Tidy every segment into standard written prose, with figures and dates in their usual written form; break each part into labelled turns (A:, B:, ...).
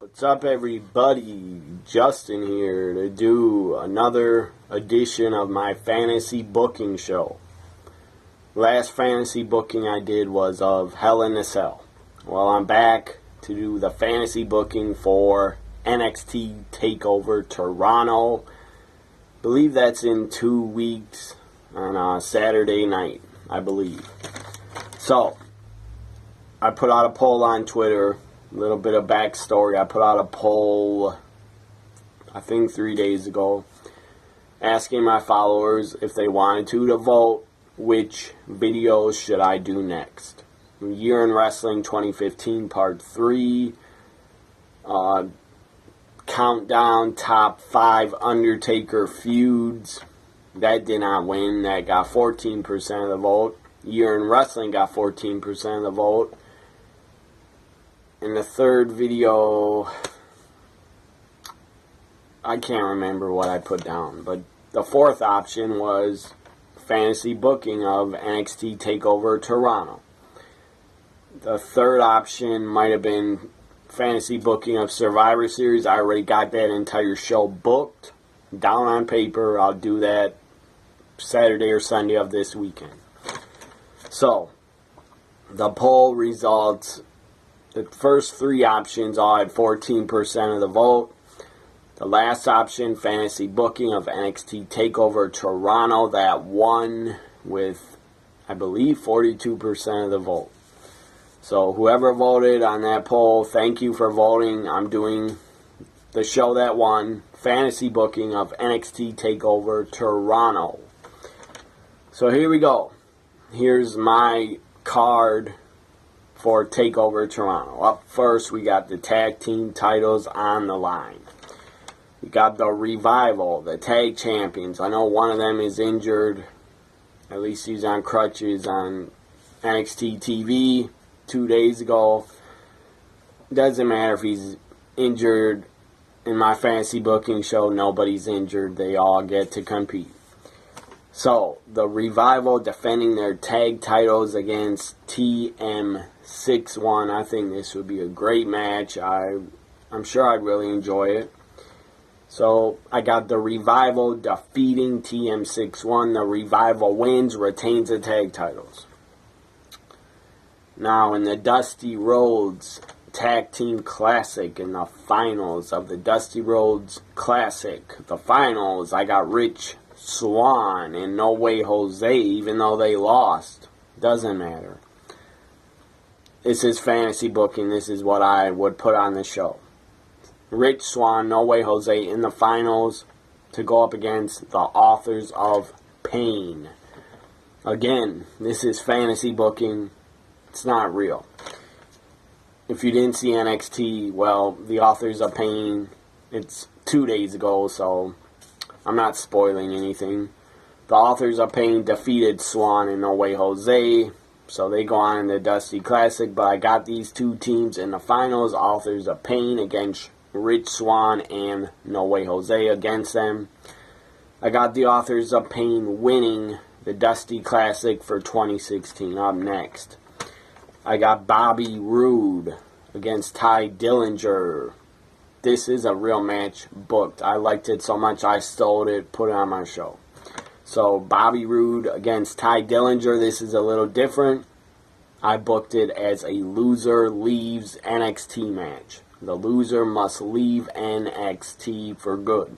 A: What's up, everybody? Justin here to do another edition of my fantasy booking show. Last fantasy booking I did was of Hell in a Cell. Well, I'm back to do the fantasy booking for NXT TakeOver Toronto. I believe that's in 2 weeks on a Saturday night, I believe. So, I put out a poll on Twitter. A little bit of backstory. I put out a poll, I think 3 days ago, asking my followers if they wanted to vote which videos should I do next. Year in Wrestling 2015 Part 3, Countdown Top 5 Undertaker Feuds. That did not win. That got 14% of the vote. Year in Wrestling got 14% of the vote. In the third video, I can't remember what I put down, but the fourth option was fantasy booking of NXT TakeOver Toronto. The third option might have been fantasy booking of Survivor Series. I already got that entire show booked, down on paper. I'll do that Saturday or Sunday of this weekend. So, the poll results. The first three options all had 14% of the vote. The last option, fantasy booking of NXT TakeOver Toronto, that won with, I believe, 42% of the vote. So whoever voted on that poll, thank you for voting. I'm doing the show that won, fantasy booking of NXT TakeOver Toronto. So here we go. Here's my card for TakeOver Toronto. Up first, we got the tag team titles on the line. We got the Revival, the tag champions. I know one of them is injured. At least he's on crutches on NXT TV 2 days ago. Doesn't matter if he's injured. In my fantasy booking show, nobody's injured. They all get to compete. So, the Revival defending their tag titles against TM61. I think this would be a great match. I'm sure I'd really enjoy it. So, I got the Revival defeating TM61. The Revival wins, retains the tag titles. Now, in the Dusty Rhodes Tag Team Classic, in the finals of the Dusty Rhodes Classic, the finals, I got Rich Swann and No Way Jose, even though they lost. Doesn't matter. This is fantasy booking. This is what I would put on the show. Rich Swann, No Way Jose in the finals to go up against the Authors of Pain. Again, this is fantasy booking. It's not real. If you didn't see NXT, well, the Authors of Pain, it's 2 days ago, so I'm not spoiling anything. The Authors of Pain defeated Swann and No Way Jose, so they go on in the Dusty Classic, but I got these two teams in the finals, Authors of Pain against Rich Swann and No Way Jose against them. I got the Authors of Pain winning the Dusty Classic for 2016. Up next, I got Bobby Roode against Ty Dillinger. This is a real match booked. I liked it so much I stole it, put it on my show. So, Bobby Roode against Ty Dillinger. This is a little different. I booked it as a loser leaves NXT match. The loser must leave NXT for good.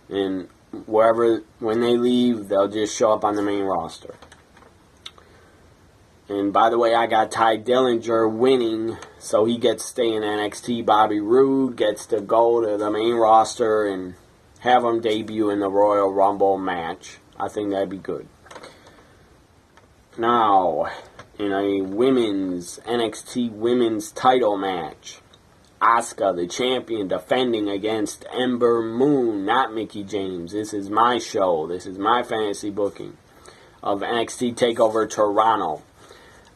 A: And when they leave, they'll just show up on the main roster. And by the way, I got Ty Dillinger winning, so he gets to stay in NXT. Bobby Roode gets to go to the main roster and have him debut in the Royal Rumble match. I think that'd be good. Now, in a NXT women's title match, Asuka, the champion, defending against Ember Moon, not Mickie James. This is my show. This is my fantasy booking of NXT TakeOver Toronto.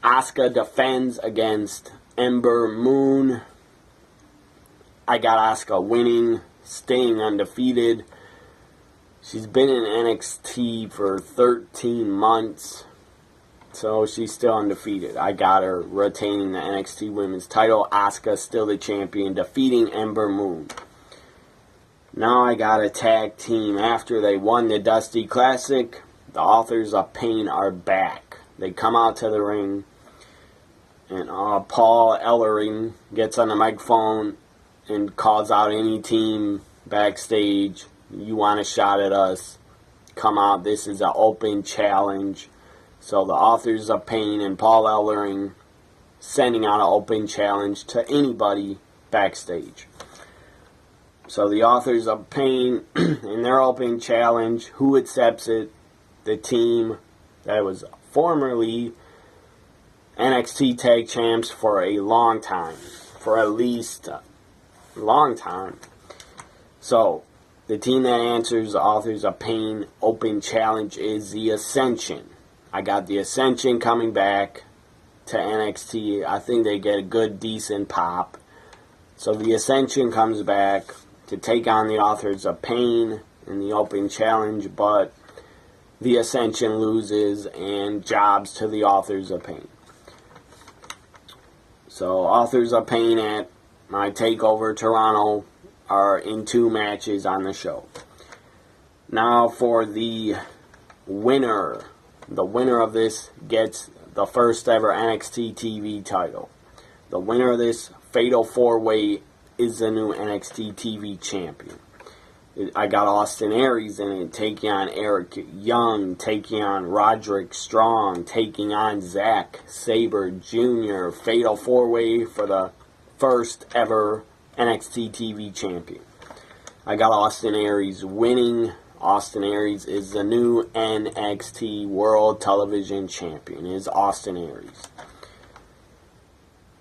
A: Asuka defends against Ember Moon. I got Asuka winning, staying undefeated. She's been in NXT for 13 months. So she's still undefeated. I got her retaining the NXT Women's title. Asuka still the champion, defeating Ember Moon. Now I got a tag team. After they won the Dusty Classic, the Authors of Pain are back. They come out to the ring, and Paul Ellering gets on the microphone and calls out any team backstage. You want a shot at us? Come out. This is an open challenge. So the Authors of Pain and Paul Ellering sending out an open challenge to anybody backstage. So the Authors of Pain in their open challenge, who accepts it? The team that was formerly NXT Tag Champs for a long time. For at least a long time. So the team that answers the Authors of Pain open challenge is the Ascension. I got the Ascension coming back to NXT. I think they get a good, decent pop. So the Ascension comes back to take on the Authors of Pain in the open challenge, but the Ascension loses and jobs to the Authors of Pain. So Authors of Pain at my TakeOver Toronto are in 2 matches on the show. Now for the winner. The winner of this gets the first ever NXT TV title. The winner of this Fatal 4-Way is the new NXT TV champion. I got Austin Aries in it, taking on Eric Young, taking on Roderick Strong, taking on Zack Sabre Jr. Fatal 4-Way for the first ever NXT TV champion. I got Austin Aries winning. Austin Aries is the new NXT World Television Champion. Is Austin Aries.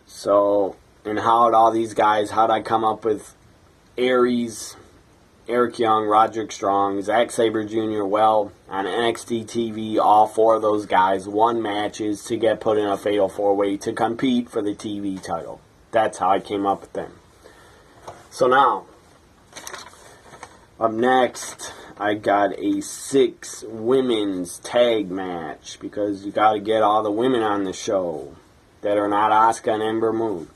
A: So, and how'd all these guys, how'd I come up with Aries, Eric Young, Roderick Strong, Zack Sabre Jr.? Well, on NXT TV, all 4 of those guys won matches to get put in a Fatal 4-Way to compete for the TV title. That's how I came up with them. So now, up next, I got a 6 women's tag match, because you got to get all the women on the show that are not Asuka and Ember Moon.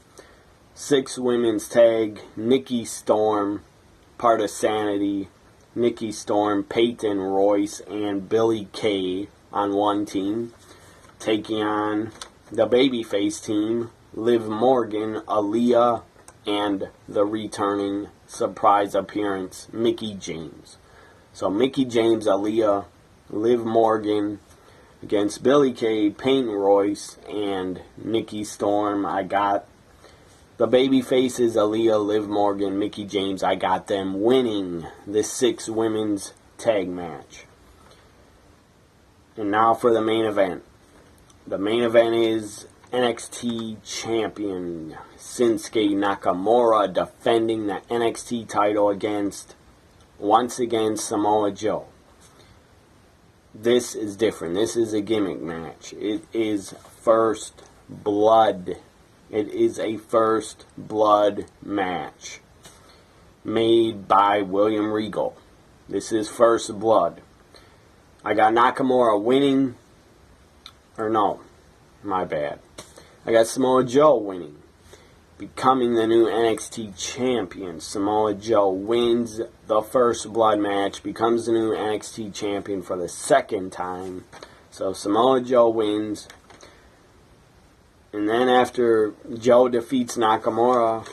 A: 6 women's tag. Nikki Storm, part of Sanity. Nikki Storm, Peyton Royce, and Billie Kay on one team, taking on the babyface team, Liv Morgan, Aaliyah, and the returning surprise appearance, Mickie James. So Mickie James, Aaliyah, Liv Morgan against Billie Kay, Peyton Royce, and Nikki Storm. I got the baby faces, Aaliyah, Liv Morgan, Mickie James. I got them winning the 6 women's tag match. And now for the main event. The main event is NXT champion Shinsuke Nakamura defending the NXT title against, once again, Samoa Joe. This is different. This is a gimmick match. It is first blood. It is a first blood match made by William Regal. This is first blood. I got Nakamura winning. Or no, my bad. I got Samoa Joe winning, becoming the new NXT champion. Samoa Joe wins the first blood match, becomes the new NXT champion for the 2nd time. So Samoa Joe wins. And then after Joe defeats Nakamura,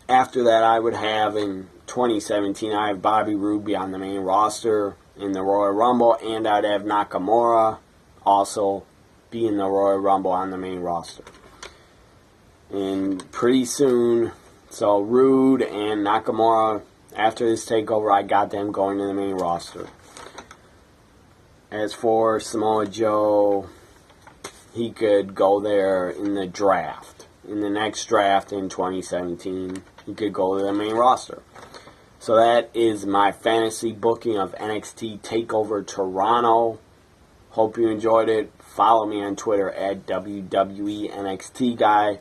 A: after that I would have in 2017, I have Bobby Roode on the main roster in the Royal Rumble, and I'd have Nakamura also be in the Royal Rumble on the main roster. And pretty soon, so Roode and Nakamura, after this takeover, I got them going to the main roster. As for Samoa Joe, he could go there in the draft. In the next draft in 2017, he could go to the main roster. So that is my fantasy booking of NXT TakeOver Toronto. Hope you enjoyed it. Follow me on Twitter at WWE NXT Guy.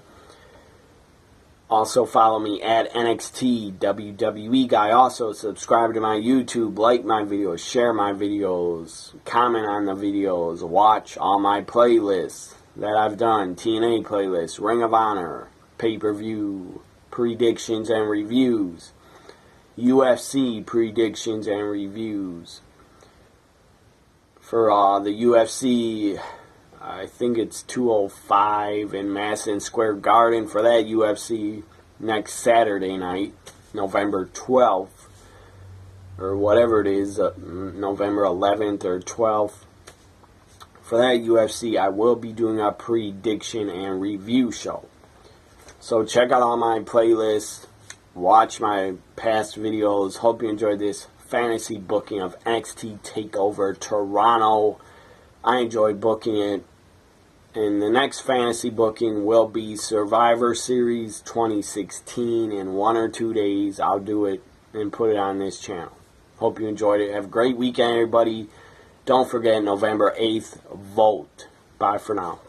A: Also follow me at NXT WWE Guy. Also subscribe to my YouTube, like my videos, share my videos, comment on the videos, watch all my playlists that I've done. TNA playlist, Ring of Honor, pay-per-view, predictions and reviews, UFC predictions and reviews. For the UFC, I think it's 205 in Madison Square Garden for that UFC next Saturday night, November 12th, or whatever it is, November 11th or 12th. For that UFC, I will be doing a prediction and review show. So check out all my playlists, watch my past videos. Hope you enjoyed this fantasy booking of NXT TakeOver Toronto. I enjoyed booking it. And the next fantasy booking will be Survivor Series 2016. In 1 or 2 days, I'll do it and put it on this channel. Hope you enjoyed it. Have a great weekend, everybody. Don't forget, November 8th, vote. Bye for now.